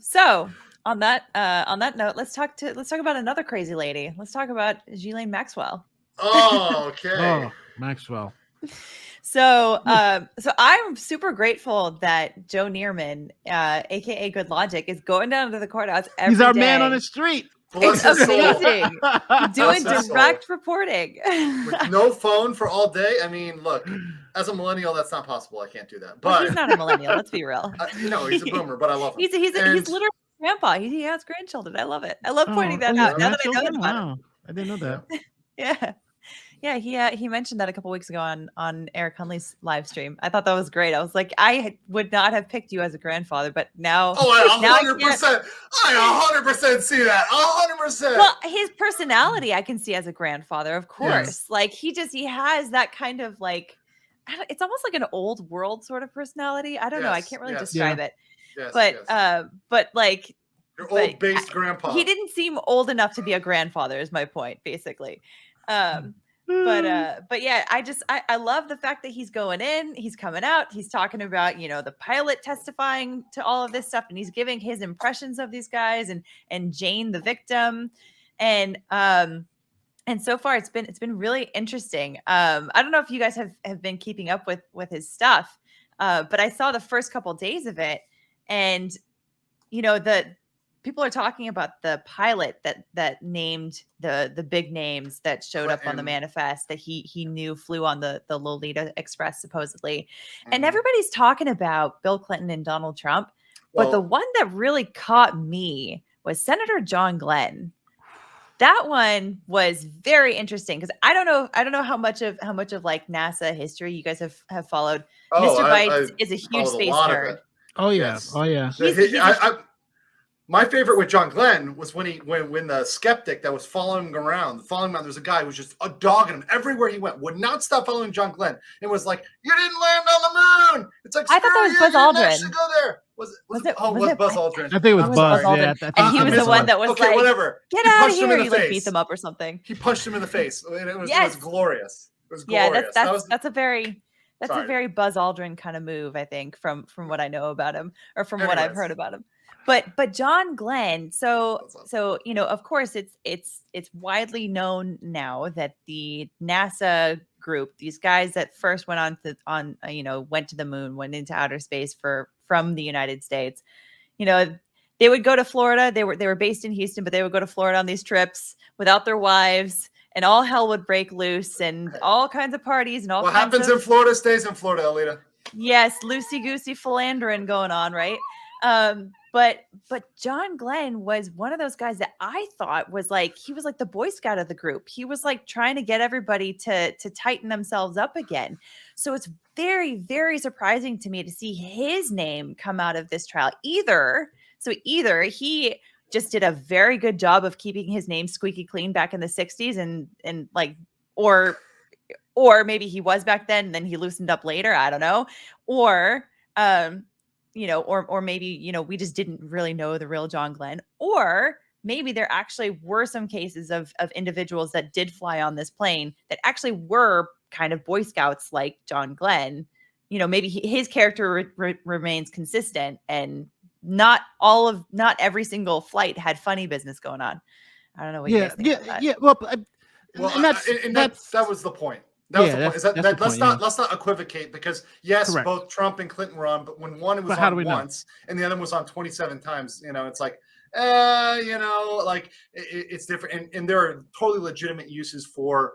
So on that note, let's talk about another crazy lady. Let's talk about Gislaine Maxwell. Oh, okay. Oh, Maxwell. So I'm super grateful that Joe Neerman, aka Good Logic, is going down to the courthouse every day. He's our man on the street. It's amazing. Doing direct reporting. With no phone for all day. I mean, look, as a millennial, that's not possible. I can't do that. But well, he's not a millennial. Let's be real. He's a boomer, but I love him. He's literally a grandpa. He has grandchildren. I love it. I love pointing that out. Now that I know wow. I didn't know that. Yeah. He mentioned that a couple weeks ago on Eric Hunley's live stream. I thought that was great. I was like, I would not have picked you as a grandfather, but now. Oh, I 100%. I 100% see that. 100%. Well, his personality I can see as a grandfather, of course. Yes. Like he has that kind of like, it's almost like an old world sort of personality. I don't know. I can't really describe it. Yes, but like. Your old based grandpa. He didn't seem old enough to be a grandfather, is my point, basically. But yeah, I love the fact that he's going in, he's coming out, he's talking about, the pilot testifying to all of this stuff, and he's giving his impressions of these guys and Jane, the victim. And so far it's been really interesting. I don't know if you guys have been keeping up with his stuff, but I saw the first couple days of it, and the people are talking about the pilot that named the big names that showed up on the manifest that he knew flew on the Lolita Express supposedly. Mm-hmm. And everybody's talking about Bill Clinton and Donald Trump. But the one that really caught me was Senator John Glenn. That one was very interesting because I don't know how much of like NASA history you guys have followed. Mr. Bites is a huge space nerd. Oh yeah. Yes. Oh yeah. My favorite with John Glenn was when the skeptic that was following him around, there was a guy who was just dogging him everywhere he went, would not stop following John Glenn, and was like, "You didn't land on the moon." It's like, I thought that was Buzz Aldrin. Go there. Was it Buzz Aldrin? I think it was Buzz. Yeah, and he was the one that was like, whatever. Get out of here! He like beat them up or something. He punched him in the face, and it was glorious. It was glorious. Yeah, that's a very Buzz Aldrin kind of move, I think, from what I know about him or from what I've heard about him. But John Glenn, so of course it's widely known now that the NASA group, these guys that first went went to the moon, went into outer space from the United States, they would go to Florida. They were based in Houston, but they would go to Florida on these trips without their wives, and all hell would break loose, and all kinds of parties and all. What happens in Florida stays in Florida, Alita. Yes, loosey goosey philandering going on, right? But John Glenn was one of those guys that I thought was like, he was like the Boy Scout of the group. He was like trying to get everybody to tighten themselves up again. So it's very, very surprising to me to see his name come out of this trial. Either he just did a very good job of keeping his name squeaky clean back in the 60s and like, or maybe he was back then and then he loosened up later. I don't know. Or maybe, we just didn't really know the real John Glenn, or maybe there actually were some cases of individuals that did fly on this plane that actually were kind of Boy Scouts like John Glenn. Maybe his character remains consistent and not every single flight had funny business going on. I don't know what you guys think about that. Yeah. That was the point. Let's not equivocate because yes, correct. Both Trump and Clinton were on, but when one was on once and the other was on 27 times, it's like, it's different. And there are totally legitimate uses for,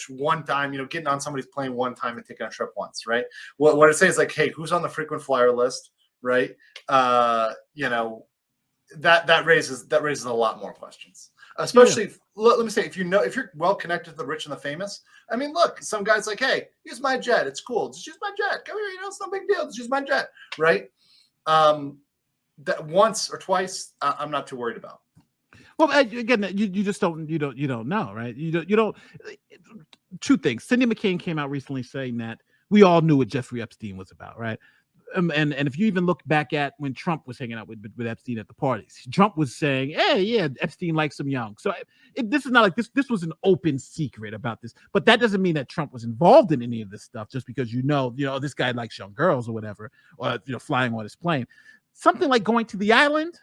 one time, getting on somebody's plane one time and taking a trip once, right? What it says is like, hey, who's on the frequent flyer list, right? That raises a lot more questions. Especially, let me say, if you're well connected to the rich and the famous, I mean, look, some guy's like, hey, use my jet. It's cool. Just use my jet. Come here. It's no big deal. Just use my jet. Right. That once or twice, I'm not too worried about. Well, again, you just don't know, right? You don't. Two things. Cindy McCain came out recently saying that we all knew what Jeffrey Epstein was about, right? and if you even look back at when Trump was hanging out with Epstein at the parties, Trump was saying, "Hey, yeah, Epstein likes him young." So this is not like this. This was an open secret about this, but that doesn't mean that Trump was involved in any of this stuff just because you know this guy likes young girls or whatever, or flying on his plane. Something like going to the island.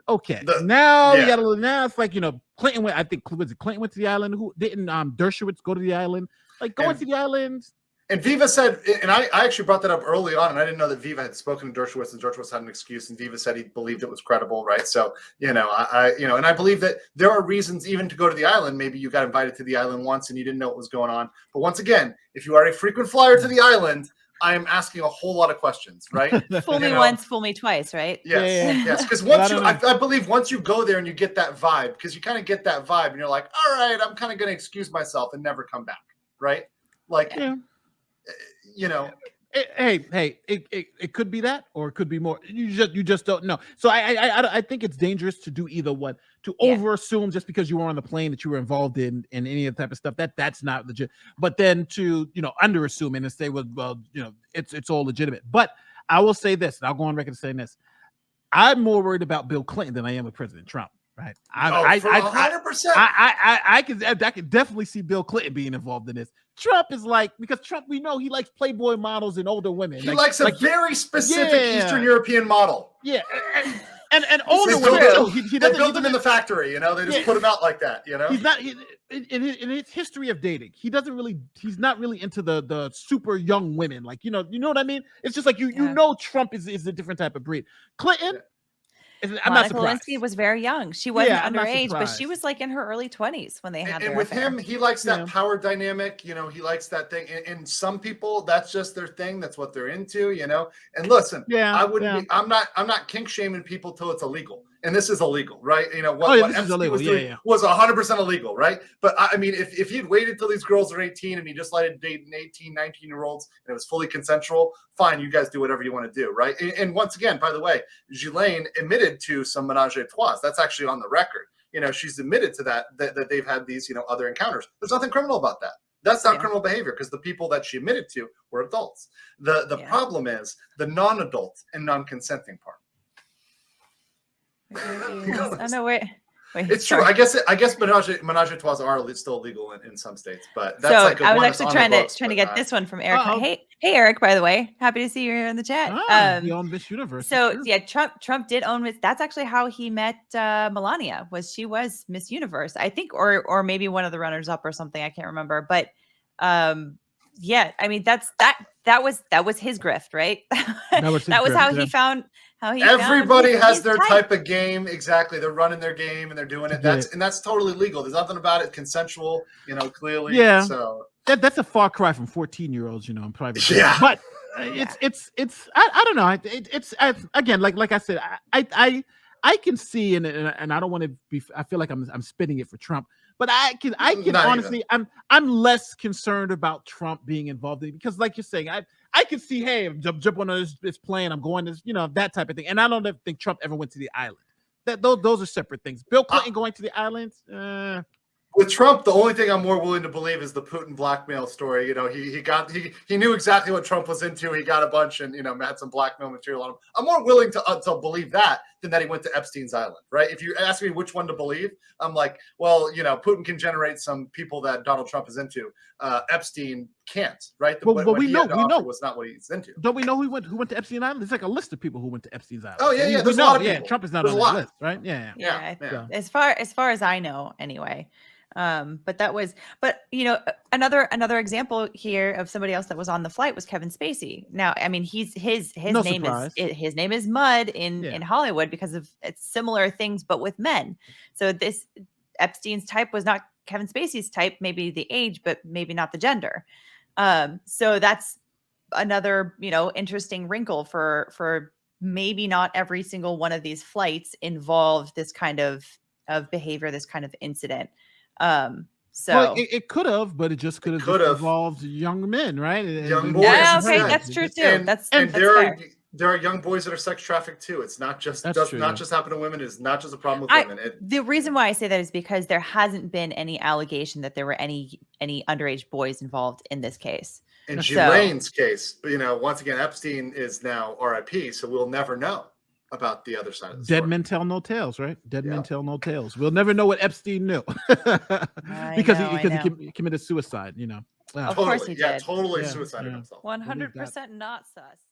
Okay, now it's like Clinton went. I think Clinton went to the island. Who didn't? Dershowitz go to the island. Like going to the island. And Viva said, and I actually brought that up early on, and I didn't know that Viva had spoken to Dershowitz, and Dershowitz had an excuse, and Viva said he believed it was credible, right? So, and I believe that there are reasons even to go to the island. Maybe you got invited to the island once and you didn't know what was going on. But once again, if you are a frequent flyer to the island, I am asking a whole lot of questions, right? Fool me once, fool me twice, right? Yes, yes. Because I believe once you go there and you get that vibe, because you kind of get that vibe, and you're like, all right, I'm kind of going to excuse myself and never come back, right? Like, it could be that, or it could be more. You just don't know. So I think it's dangerous to do either one. To over assume just because you were on the plane that you were involved in any of the type of stuff that's not legit. But then to under assume and say well it's all legitimate. But I will say this, and I'll go on record saying this: I'm more worried about Bill Clinton than I am with President Trump. Right. 100%. I can definitely see Bill Clinton being involved in this. Trump is like, because Trump, we know he likes Playboy models and older women. He likes a very specific Eastern European model. Yeah. And older women. He built them in the factory, they just put him out like that, He's not in his history of dating. He's not really into the super young women. Like, you know what I mean? It's just like Trump is a different type of breed. Clinton. I'm Monica Lewinsky was very young. She wasn't underage, but she was like in her early 20s when they had their with affair. him, he likes that power dynamic. He likes that thing. And some people, that's just their thing. That's what they're into. And listen, I wouldn't. I'm not kink shaming people till it's illegal. And this is illegal, right? What Epstein was doing was 100% illegal, right? But I mean, if he'd waited till these girls are 18 and he just let it date 18, 19-year-olds and it was fully consensual, fine, you guys do whatever you want to do, right? And once again, by the way, Gislaine admitted to some menage a trois. That's actually on the record. She's admitted to that they've had these, other encounters. There's nothing criminal about that. That's not criminal behavior because the people that she admitted to were adults. The problem is the non-adult and non-consenting part. Oh no! Wait. It's true. I guess menage a trois are still illegal in some states, but that's I was actually trying to get this one from Eric. Hey, Eric. By the way, happy to see you here in the chat. He owned Miss Universe. So Trump did own Miss. That's actually how he met Melania. She was Miss Universe, I think, or maybe one of the runners up or something. I can't remember, but I mean that was his grift, right? That was how he found. Everybody has their type of game. Exactly. They're running their game and they're doing it. That's totally legal. There's nothing about it consensual, clearly. Yeah. So that's a far cry from 14-year-olds, in private. Yeah. But it's I don't know. It's again, like I said, I can see and I don't want to be. I feel like I'm spitting it for Trump. But I can honestly, I'm less concerned about Trump being involved in it because, like you're saying, I can see, hey, jump on this plane, I'm going to, that type of thing. And I don't think Trump ever went to the island. Those are separate things. Bill Clinton going to the island. With Trump, the only thing I'm more willing to believe is the Putin blackmail story. He knew exactly what Trump was into. He got a bunch and had some blackmail material on him. I'm more willing to believe that than that he went to Epstein's island, right? If you ask me which one to believe, I'm like, well, Putin can generate some people that Donald Trump is into. Epstein can't, right? But we know was not what he's into. Don't we know who went to Epstein's island? There's like a list of people who went to Epstein's island. Oh yeah. There's a lot of people. Trump is not on that list, right? Yeah. As far as I know, anyway. But another example here of somebody else that was on the flight was Kevin Spacey. Now, I mean, his name is Mud in Hollywood because of similar things, but with men. So this Epstein's type was not Kevin Spacey's type, maybe the age, but maybe not the gender. So that's another, interesting wrinkle for maybe not every single one of these flights involved this kind of behavior, this kind of incident. It could have, but it just could have involved young men, right? Young boys. Yeah, okay, that's true too. That's fair. There are young boys that are sex trafficked too. It's not just not just happen to women. It's not just a problem with women. The reason why I say that is because there hasn't been any allegation that there were any underage boys involved in this case. In So- Gislaine's case, once again, Epstein is now RIP, so we'll never know about the other side of the Dead story. men tell no tales, right? Dead Yeah. men tell no tales. We'll never know what Epstein knew I because know. he committed suicide. Of course he Yeah, did. totally Yeah, suicided yeah. himself. 100% not sus.